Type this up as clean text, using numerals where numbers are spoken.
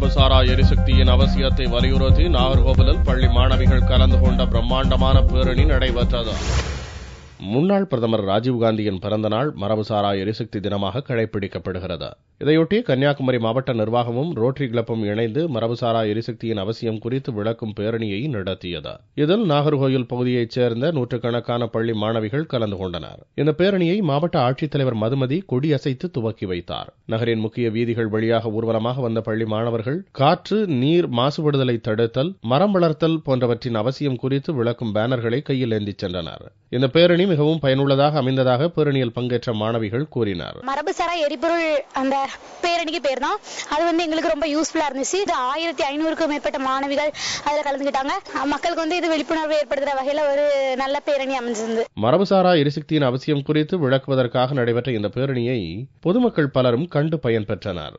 மரபுசாரா எரிசக்தியின் அவசியத்தை வலியுறுத்தி நாகர்கோவிலில் பள்ளி மாணவிகள் கலந்து கொண்ட பிரம்மாண்டமான பேரணி நடைபெற்றது. முன்னாள் பிரதமர் ராஜீவ்காந்தியின் பிறந்தநாள் மரபுசாரா எரிசக்தி தினமாக கடைபிடிக்கப்படுகிறது. இதையொட்டி கன்னியாகுமரி மாவட்ட நிர்வாகமும் ரோட்டரி கிளப்பும் இணைந்து மரபுசாரா எரிசக்தியின் அவசியம் குறித்து விளக்கும் பேரணியை நடத்தியது. இதில் நாகர்கோவில் பகுதியைச் சேர்ந்த நூற்றுக்கணக்கான பள்ளி மாணவிகள் கலந்து கொண்டனர். இந்த பேரணியை மாவட்ட ஆட்சித்தலைவர் மதுமதி கொடியசைத்து துவக்கி வைத்தார். நகரின் முக்கிய வீதிகள் வழியாக ஊர்வலமாக வந்த பள்ளி மாணவர்கள் காற்று, நீர் மாசுபடுதலை தடுத்தல், மரம் வளர்த்தல் போன்றவற்றின் அவசியம் குறித்து விளக்கும் பேனர்களை கையில் ஏந்திச் சென்றனர். இந்த பேரணி மிகவும் பயனுள்ளதாக அமைந்ததாக பேரணியில் பங்கேற்ற மாணவிகள் கூறினார். மரபுசாரா எரிபொருள் அந்த பேரணிக்கு பேர் தான். அது எங்களுக்கு ரொம்ப யூஸ்ஃபுல்லா இருந்துச்சு. 1500க்கும் மேற்பட்ட மாணவிகள் அதில் கலந்துக்கிட்டாங்க. மக்களுக்கு இது விழிப்புணர்வு ஏற்படுத்துற வகையில ஒரு நல்ல பேரணி அமைஞ்சிருந்தது. மரபுசாரா எரிசக்தியின் அவசியம் குறித்து விளக்குவதற்காக நடைபெற்ற இந்த பேரணியை பொதுமக்கள் பலரும் கண்டு பயன்பெற்றனர்.